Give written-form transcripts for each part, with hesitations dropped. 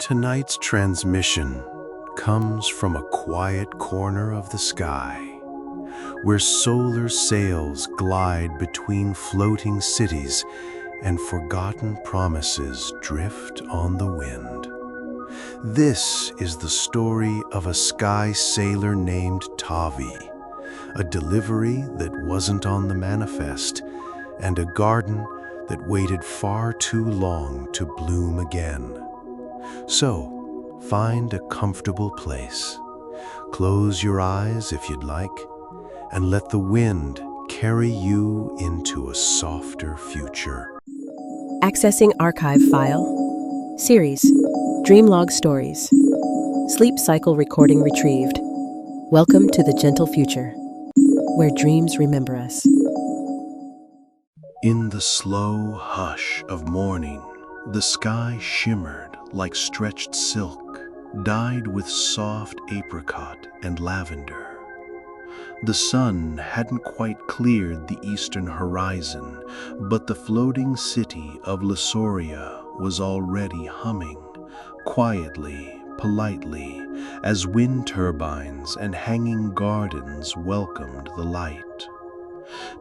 Tonight's transmission comes from a quiet corner of the sky, where solar sails glide between floating cities and forgotten promises drift on the wind. This is the story of a sky sailor named Tavi, a delivery that wasn't on the manifest, and a garden that waited far too long to bloom again. So, find a comfortable place. Close your eyes if you'd like, and let the wind carry you into a softer future. Accessing archive file. Series. Dreamlog Stories. Sleep cycle recording retrieved. Welcome to the gentle future, where dreams remember us. In the slow hush of morning, the sky shimmered like stretched silk, dyed with soft apricot and lavender. The sun hadn't quite cleared the eastern horizon, but the floating city of Lysoria was already humming, quietly, politely, as wind turbines and hanging gardens welcomed the light.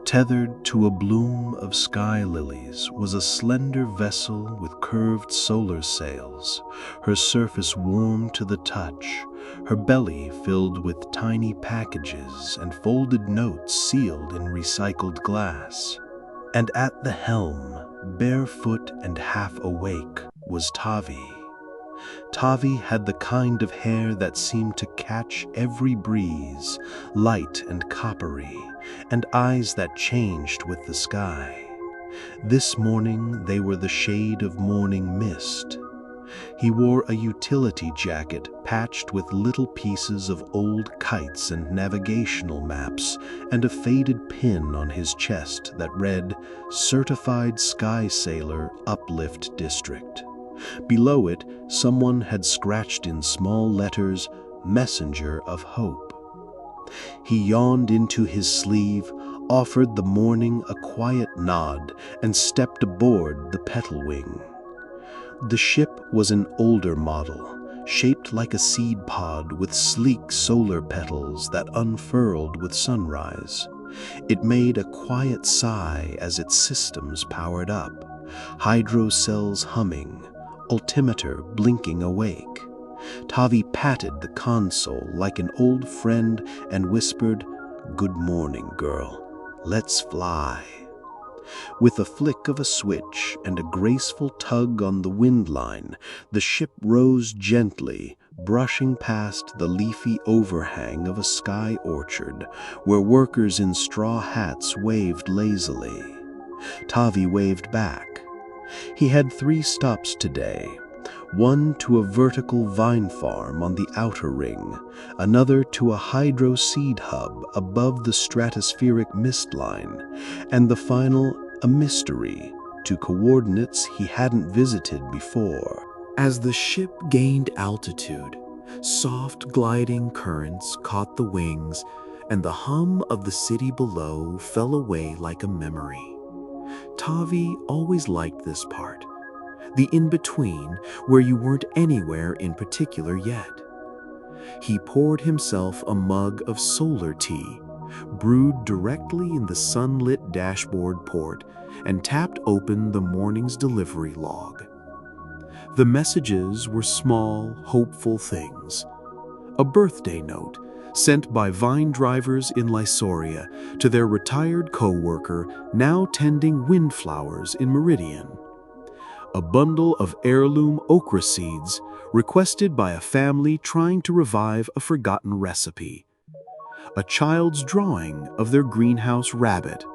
Tethered to a bloom of sky lilies was a slender vessel with curved solar sails, her surface warm to the touch, her belly filled with tiny packages and folded notes sealed in recycled glass. And at the helm, barefoot and half awake, was Tavi. Tavi had the kind of hair that seemed to catch every breeze, light and coppery, and eyes that changed with the sky. This morning they were the shade of morning mist. He wore a utility jacket patched with little pieces of old kites and navigational maps, and a faded pin on his chest that read, "Certified Sky Sailor, Uplift District." Below it, someone had scratched in small letters, "Messenger of Hope." He yawned into his sleeve, offered the morning a quiet nod, and stepped aboard the Petal Wing. The ship was an older model, shaped like a seed pod with sleek solar petals that unfurled with sunrise. It made a quiet sigh as its systems powered up, hydro cells humming, altimeter blinking awake. Tavi patted the console like an old friend and whispered, "Good morning, girl. Let's fly." With a flick of a switch and a graceful tug on the wind line, the ship rose gently, brushing past the leafy overhang of a sky orchard, where workers in straw hats waved lazily. Tavi waved back. He had 3 stops today. One to a vertical vine farm on the outer ring, another to a hydro seed hub above the stratospheric mist line, and the final a mystery to coordinates he hadn't visited before. As the ship gained altitude, soft gliding currents caught the wings, and the hum of the city below fell away like a memory. Tavi always liked this part, the in-between where you weren't anywhere in particular yet. He poured himself a mug of solar tea, brewed directly in the sunlit dashboard port, and tapped open the morning's delivery log. The messages were small, hopeful things. A birthday note sent by vine drivers in Lysoria to their retired co-worker now tending windflowers in Meridian. A bundle of heirloom okra seeds requested by a family trying to revive a forgotten recipe. A child's drawing of their greenhouse rabbit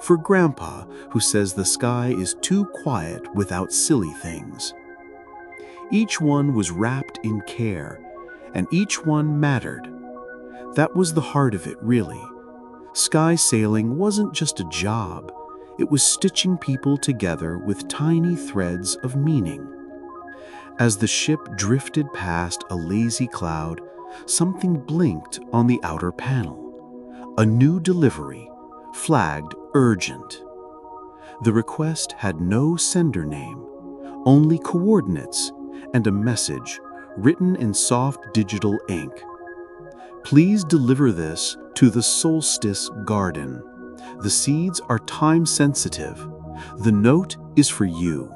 for Grandpa, who says the sky is too quiet without silly things. Each one was wrapped in care, and each one mattered. That was the heart of it, really. Sky sailing wasn't just a job. It was stitching people together with tiny threads of meaning. As the ship drifted past a lazy cloud, something blinked on the outer panel. A new delivery, flagged urgent. The request had no sender name, only coordinates, and a message written in soft digital ink. Please deliver this to the Solstice Garden. The seeds are time-sensitive. The note is for you.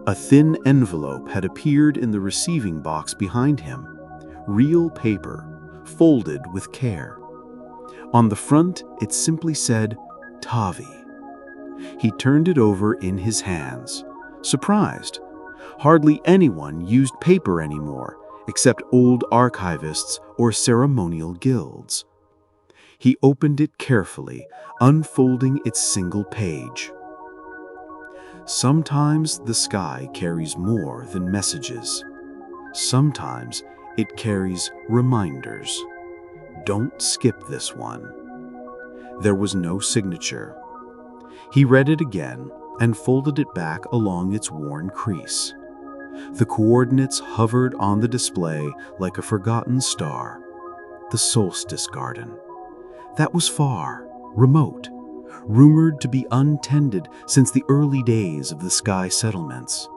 A thin envelope had appeared in the receiving box behind him. Real paper, folded with care. On the front, it simply said, Tavi. He turned it over in his hands, surprised. Hardly anyone used paper anymore, except old archivists or ceremonial guilds. He opened it carefully, unfolding its single page. Sometimes the sky carries more than messages. Sometimes it carries reminders. Don't skip this one. There was no signature. He read it again and folded it back along its worn crease. The coordinates hovered on the display like a forgotten star. The Solstice Garden. That was far, remote, rumored to be untended since the early days of the sky settlements.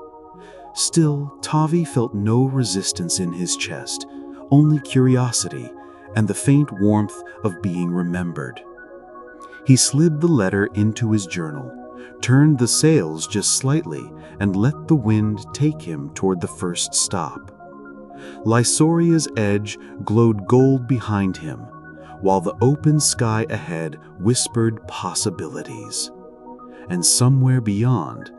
Still, Tavi felt no resistance in his chest, only curiosity and the faint warmth of being remembered. He slid the letter into his journal, turned the sails just slightly, and let the wind take him toward the first stop. Lysoria's edge glowed gold behind him, while the open sky ahead whispered possibilities. And somewhere beyond,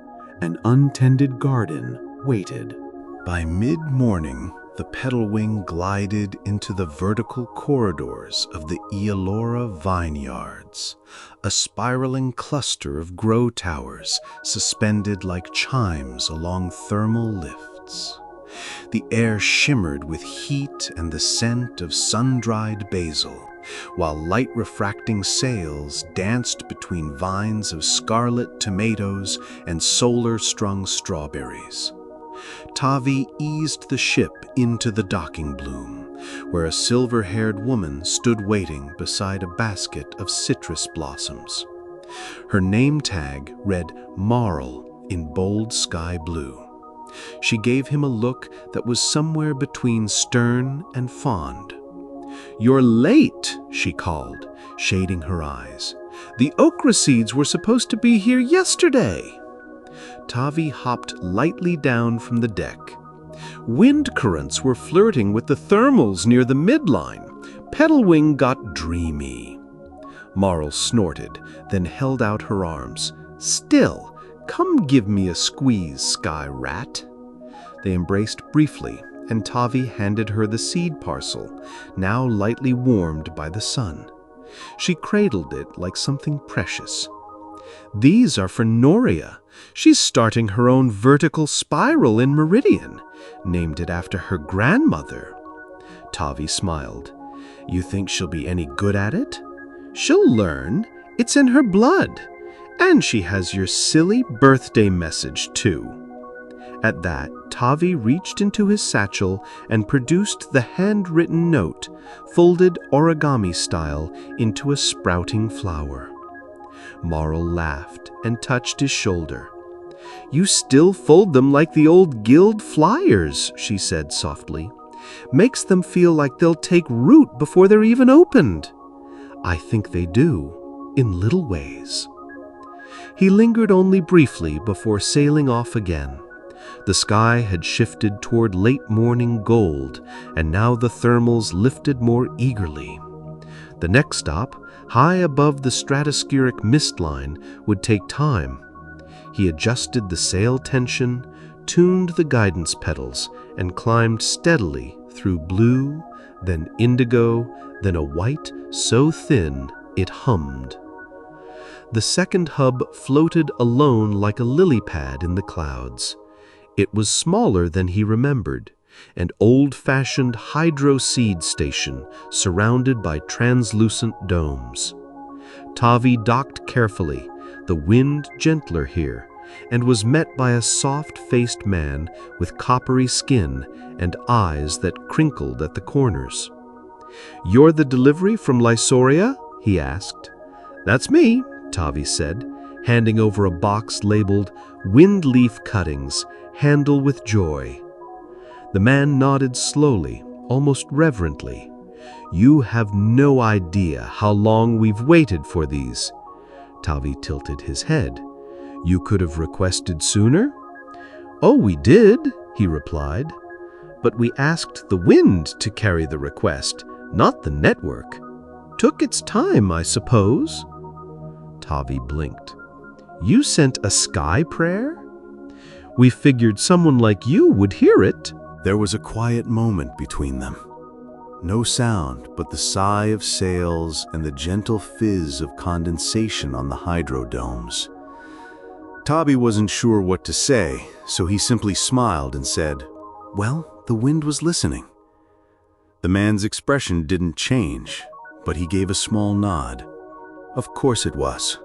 an untended garden waited. By mid-morning, the petal wing glided into the vertical corridors of the Ialora vineyards, a spiraling cluster of grow towers suspended like chimes along thermal lifts. The air shimmered with heat and the scent of sun-dried basil, while light-refracting sails danced between vines of scarlet tomatoes and solar-strung strawberries. Tavi eased the ship into the docking bloom, where a silver-haired woman stood waiting beside a basket of citrus blossoms. Her name tag read Marl in bold sky blue. She gave him a look that was somewhere between stern and fond. "You're late," she called, shading her eyes. "The okra seeds were supposed to be here yesterday." Tavi hopped lightly down from the deck. Wind currents were flirting with the thermals near the midline. Petalwing got dreamy. Marl snorted, then held out her arms. "Still, come give me a squeeze, Sky Rat." They embraced briefly, and Tavi handed her the seed parcel, now lightly warmed by the sun. She cradled it like something precious. "These are for Noria. She's starting her own vertical spiral in Meridian. Named it after her grandmother." Tavi smiled. "You think she'll be any good at it?" "She'll learn. It's in her blood. And she has your silly birthday message, too." At that, Tavi reached into his satchel and produced the handwritten note, folded origami style into a sprouting flower. Marl laughed and touched his shoulder. "You still fold them like the old guild flyers," she said softly. "Makes them feel like they'll take root before they're even opened." "I think they do, in little ways." He lingered only briefly before sailing off again. The sky had shifted toward late morning gold, and now the thermals lifted more eagerly. The next stop, high above the stratospheric mist line, would take time. He adjusted the sail tension, tuned the guidance pedals, and climbed steadily through blue, then indigo, then a white so thin it hummed. The second hub floated alone like a lily pad in the clouds. It was smaller than he remembered, an old-fashioned hydro seed station surrounded by translucent domes. Tavi docked carefully, the wind gentler here, and was met by a soft-faced man with coppery skin and eyes that crinkled at the corners. "You're the delivery from Lysoria?" he asked. "That's me," Tavi said, handing over a box labeled "Windleaf Cuttings, Handle with Joy." The man nodded slowly, almost reverently. "You have no idea how long we've waited for these." Tavi tilted his head. "You could have requested sooner?" "Oh, we did," he replied. "But we asked the wind to carry the request, not the network. Took its time, I suppose." Tavi blinked. "You sent a sky prayer?" "We figured someone like you would hear it." There was a quiet moment between them. No sound but the sigh of sails and the gentle fizz of condensation on the hydrodomes. Tavi wasn't sure what to say, so he simply smiled and said, "Well, the wind was listening." The man's expression didn't change, but he gave a small nod. Of course it was.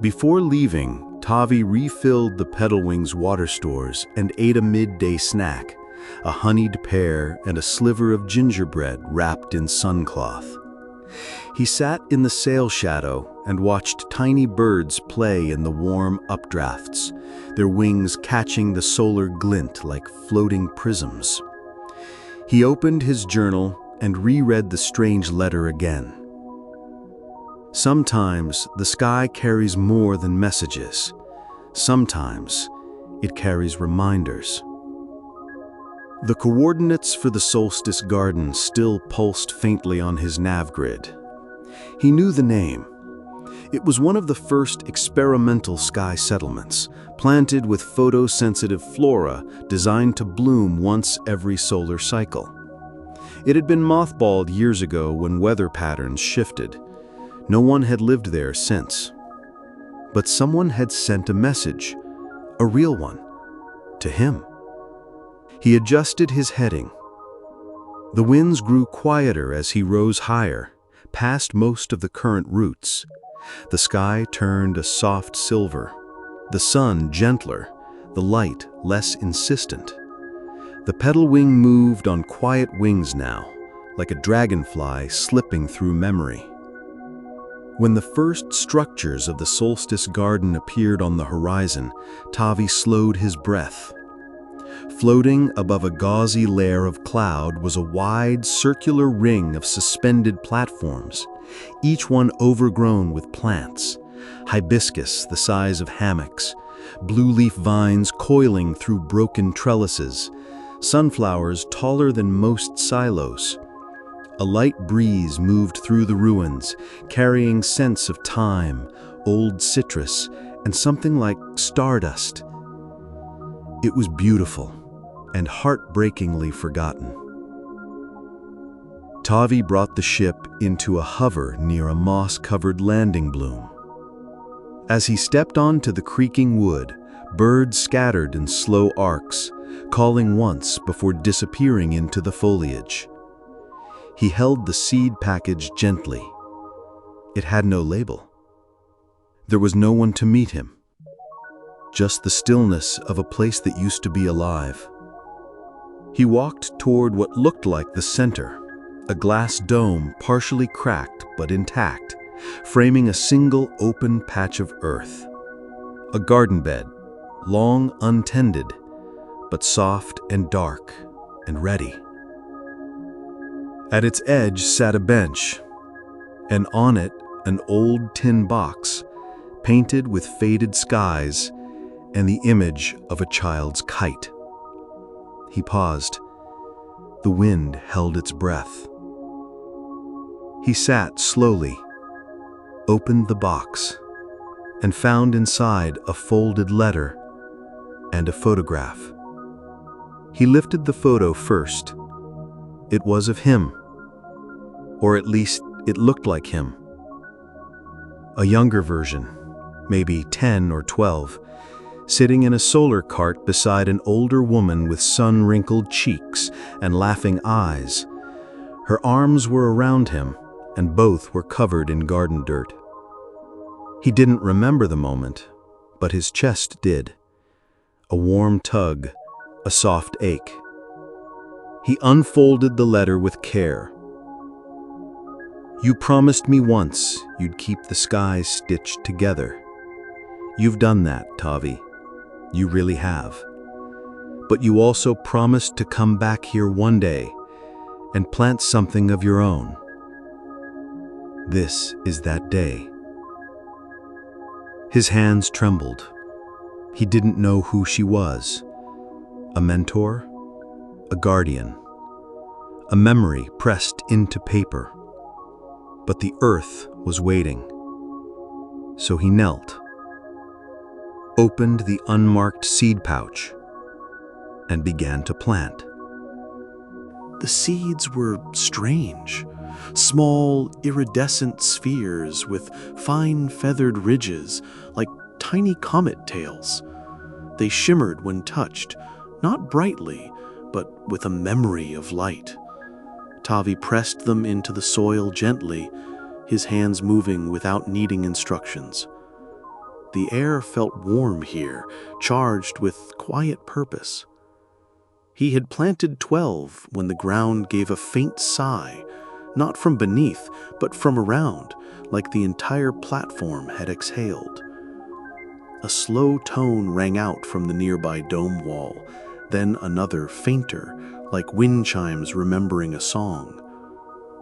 Before leaving, Tavi refilled the Petalwings water stores and ate a midday snack, a honeyed pear and a sliver of gingerbread wrapped in suncloth. He sat in the sail shadow and watched tiny birds play in the warm updrafts, their wings catching the solar glint like floating prisms. He opened his journal and reread the strange letter again. Sometimes the sky carries more than messages. Sometimes it carries reminders. The coordinates for the Solstice Garden still pulsed faintly on his nav grid. He knew the name. It was one of the first experimental sky settlements, planted with photosensitive flora designed to bloom once every solar cycle. It had been mothballed years ago when weather patterns shifted. No one had lived there since. But someone had sent a message, a real one, to him. He adjusted his heading. The winds grew quieter as he rose higher, past most of the current routes. The sky turned a soft silver, the sun gentler, the light less insistent. The Petalwing moved on quiet wings now, like a dragonfly slipping through memory. When the first structures of the Solstice Garden appeared on the horizon, Tavi slowed his breath. Floating above a gauzy layer of cloud was a wide, circular ring of suspended platforms, each one overgrown with plants, hibiscus the size of hammocks, blue leaf vines coiling through broken trellises, sunflowers taller than most silos. A light breeze moved through the ruins, carrying scents of thyme, old citrus, and something like stardust. It was beautiful and heartbreakingly forgotten. Tavi brought the ship into a hover near a moss-covered landing bloom. As he stepped onto the creaking wood, birds scattered in slow arcs, calling once before disappearing into the foliage. He held the seed package gently. It had no label. There was no one to meet him. Just the stillness of a place that used to be alive. He walked toward what looked like the center, a glass dome partially cracked but intact, framing a single open patch of earth. A garden bed, long untended, but soft and dark and ready. At its edge sat a bench, and on it an old tin box, painted with faded skies and the image of a child's kite. He paused. The wind held its breath. He sat slowly, opened the box, and found inside a folded letter and a photograph. He lifted the photo first. It was of him, or at least it looked like him. A younger version, maybe 10 or 12, sitting in a solar cart beside an older woman with sun-wrinkled cheeks and laughing eyes. Her arms were around him, and both were covered in garden dirt. He didn't remember the moment, but his chest did. A warm tug, a soft ache. He unfolded the letter with care. "You promised me once you'd keep the skies stitched together. You've done that, Tavi. You really have. But you also promised to come back here one day and plant something of your own. This is that day." His hands trembled. He didn't know who she was. A mentor? A guardian? A memory pressed into paper? But the earth was waiting. So he knelt, opened the unmarked seed pouch, and began to plant. The seeds were strange, small, iridescent spheres with fine feathered ridges like tiny comet tails. They shimmered when touched, not brightly, but with a memory of light. Tavi pressed them into the soil gently, his hands moving without needing instructions. The air felt warm here, charged with quiet purpose. He had planted 12 when the ground gave a faint sigh, not from beneath, but from around, like the entire platform had exhaled. A slow tone rang out from the nearby dome wall, then another, fainter, like wind chimes remembering a song.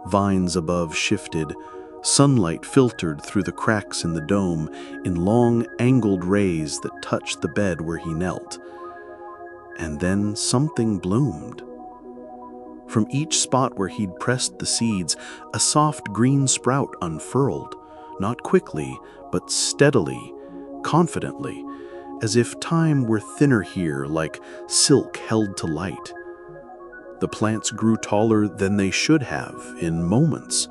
Vines above shifted, sunlight filtered through the cracks in the dome in long, angled rays that touched the bed where he knelt. And then something bloomed. From each spot where he'd pressed the seeds, a soft green sprout unfurled, not quickly, but steadily, confidently, as if time were thinner here, like silk held to light. The plants grew taller than they should have in moments,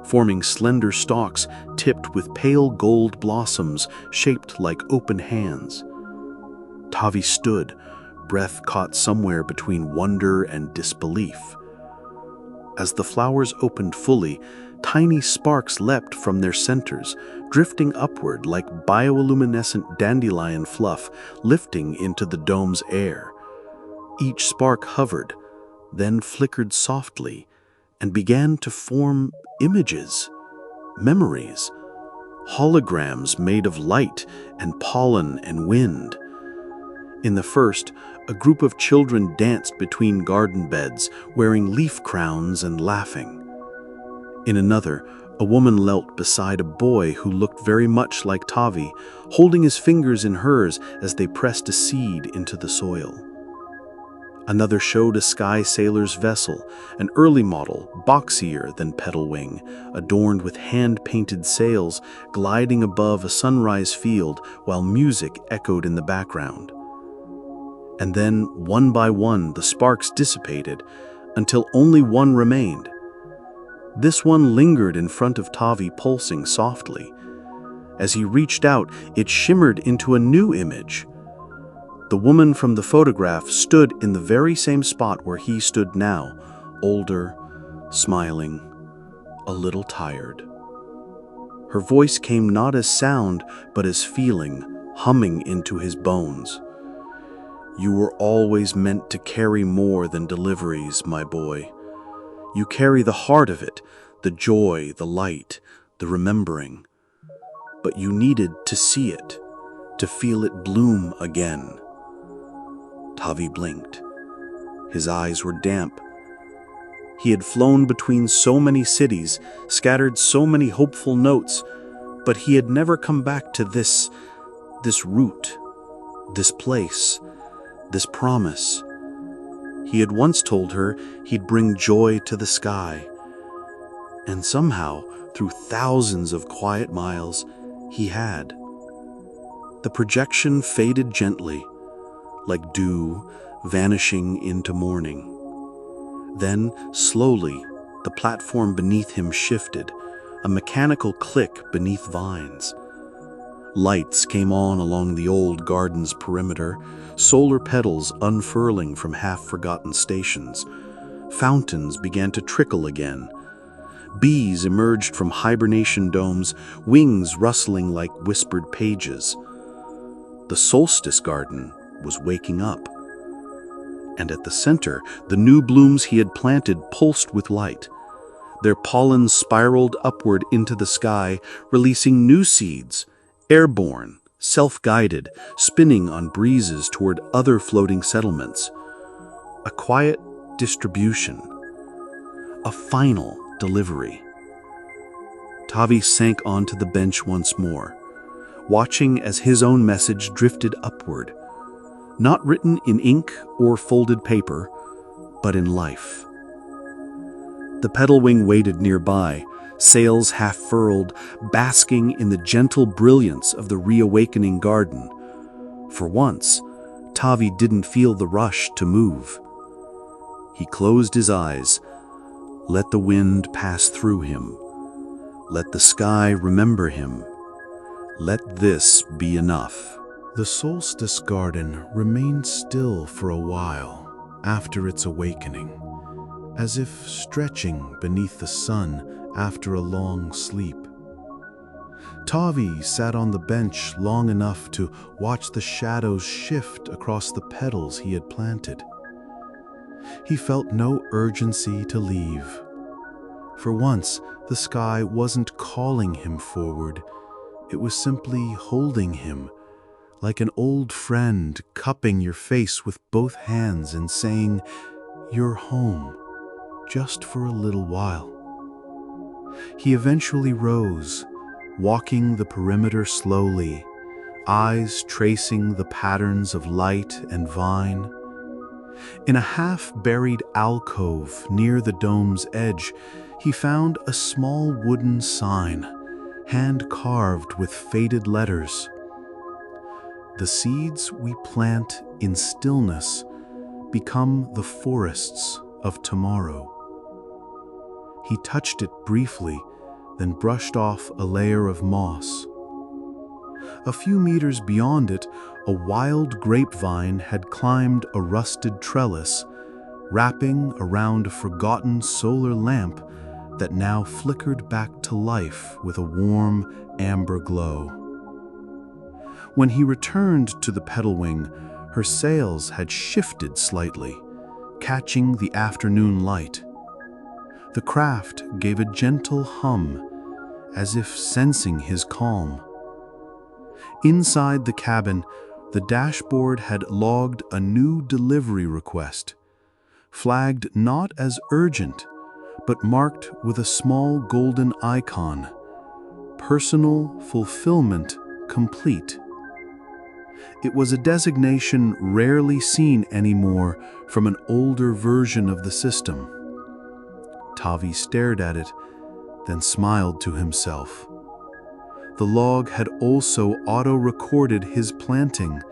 forming slender stalks tipped with pale gold blossoms shaped like open hands. Tavi stood, breath caught somewhere between wonder and disbelief. As the flowers opened fully, tiny sparks leapt from their centers, drifting upward like bioluminescent dandelion fluff lifting into the dome's air. Each spark hovered, then flickered softly, and began to form images, memories, holograms made of light and pollen and wind. In the first, a group of children danced between garden beds, wearing leaf crowns and laughing. In another, a woman knelt beside a boy who looked very much like Tavi, holding his fingers in hers as they pressed a seed into the soil. Another showed a sky sailor's vessel, an early model, boxier than Petal Wing, adorned with hand-painted sails, gliding above a sunrise field while music echoed in the background. And then, one by one, the sparks dissipated, until only one remained. This one lingered in front of Tavi, pulsing softly. As he reached out, it shimmered into a new image. The woman from the photograph stood in the very same spot where he stood now, older, smiling, a little tired. Her voice came not as sound, but as feeling, humming into his bones. "You were always meant to carry more than deliveries, my boy. You carry the heart of it, the joy, the light, the remembering. But you needed to see it, to feel it bloom again." Tavi blinked. His eyes were damp. He had flown between so many cities, scattered so many hopeful notes, but he had never come back to this root, this place, this promise. He had once told her he'd bring joy to the sky. And somehow, through thousands of quiet miles, he had. The projection faded gently, like dew vanishing into morning. Then, slowly, the platform beneath him shifted, a mechanical click beneath vines. Lights came on along the old garden's perimeter, solar petals unfurling from half-forgotten stations. Fountains began to trickle again. Bees emerged from hibernation domes, wings rustling like whispered pages. The Solstice Garden was waking up. And at the center, the new blooms he had planted pulsed with light. Their pollen spiraled upward into the sky, releasing new seeds, airborne, self-guided, spinning on breezes toward other floating settlements. A quiet distribution. A final delivery. Tavi sank onto the bench once more, watching as his own message drifted upward, not written in ink or folded paper, but in life. The pedal wing waited nearby, sails half furled, basking in the gentle brilliance of the reawakening garden. For once, Tavi didn't feel the rush to move. He closed his eyes, let the wind pass through him, let the sky remember him. Let this be enough. The Solstice Garden remained still for a while after its awakening, as if stretching beneath the sun after a long sleep. Tavi sat on the bench long enough to watch the shadows shift across the petals he had planted. He felt no urgency to leave. For once, the sky wasn't calling him forward. It was simply holding him, like an old friend cupping your face with both hands and saying, "You're home, just for a little while." He eventually rose, walking the perimeter slowly, eyes tracing the patterns of light and vine. In a half-buried alcove near the dome's edge, he found a small wooden sign, hand-carved with faded letters. "The seeds we plant in stillness become the forests of tomorrow." He touched it briefly, then brushed off a layer of moss. A few meters beyond it, a wild grapevine had climbed a rusted trellis, wrapping around a forgotten solar lamp that now flickered back to life with a warm, amber glow. When he returned to the pedal wing, her sails had shifted slightly, catching the afternoon light. The craft gave a gentle hum, as if sensing his calm. Inside the cabin, the dashboard had logged a new delivery request, flagged not as urgent, but marked with a small golden icon, "Personal fulfillment complete." It was a designation rarely seen anymore from an older version of the system. Tavi stared at it, then smiled to himself. The log had also auto-recorded his planting,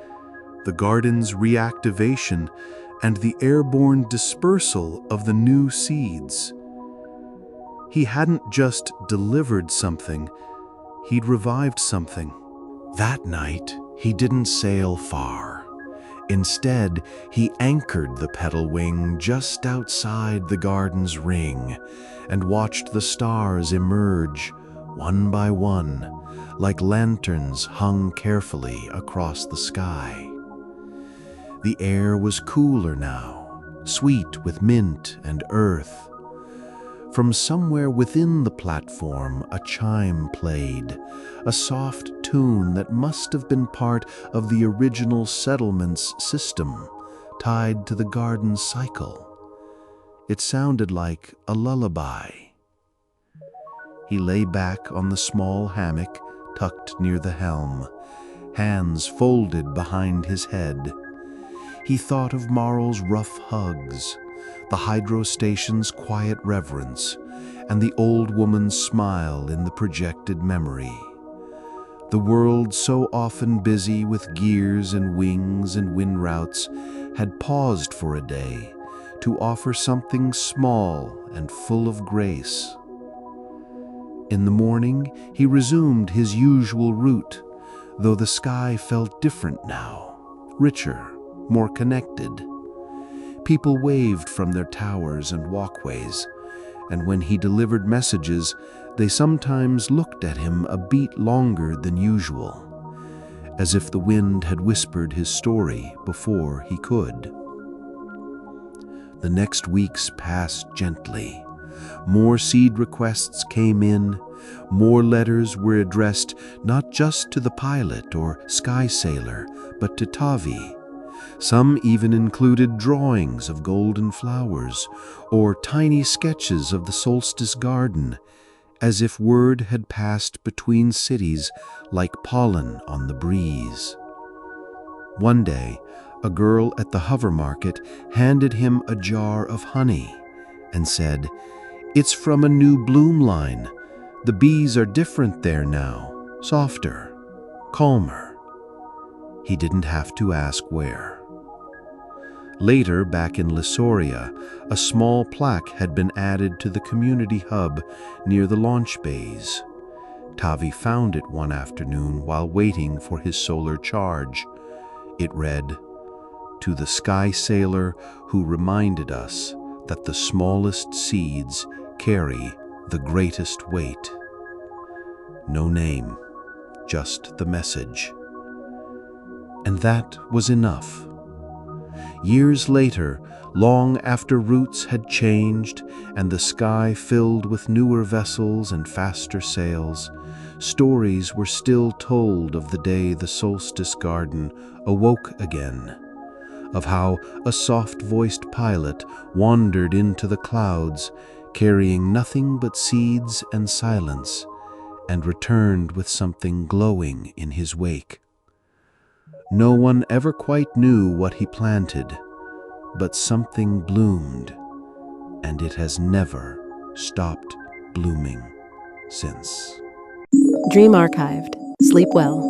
the garden's reactivation, and the airborne dispersal of the new seeds. He hadn't just delivered something, he'd revived something. That night, he didn't sail far. Instead, he anchored the pedal wing just outside the garden's ring and watched the stars emerge, one by one, like lanterns hung carefully across the sky. The air was cooler now, sweet with mint and earth. From somewhere within the platform, a chime played, a soft tune that must have been part of the original settlement's system, tied to the garden cycle. It sounded like a lullaby. He lay back on the small hammock tucked near the helm, hands folded behind his head. He thought of Marl's rough hugs, the hydro station's quiet reverence, and the old woman's smile in the projected memory. The world, so often busy with gears and wings and wind routes, had paused for a day to offer something small and full of grace. In the morning, he resumed his usual route, though the sky felt different now, richer, more connected. People waved from their towers and walkways, and when he delivered messages, they sometimes looked at him a beat longer than usual, as if the wind had whispered his story before he could. The next weeks passed gently. More seed requests came in, more letters were addressed not just to the pilot or sky sailor, but to Tavi, Some even included drawings of golden flowers or tiny sketches of the Solstice Garden, as if word had passed between cities like pollen on the breeze. One day, a girl at the hover market handed him a jar of honey and said, "It's from a new bloom line. The bees are different there now, softer, calmer." He didn't have to ask where. Later, back in Lissoria, a small plaque had been added to the community hub near the launch bays. Tavi found it one afternoon while waiting for his solar charge. It read, "To the sky sailor who reminded us that the smallest seeds carry the greatest weight." No name, just the message. And that was enough. Years later, long after routes had changed and the sky filled with newer vessels and faster sails, stories were still told of the day the Solstice Garden awoke again, of how a soft-voiced pilot wandered into the clouds, carrying nothing but seeds and silence, and returned with something glowing in his wake. No one ever quite knew what he planted, but something bloomed, and it has never stopped blooming since. Dream archived. Sleep well.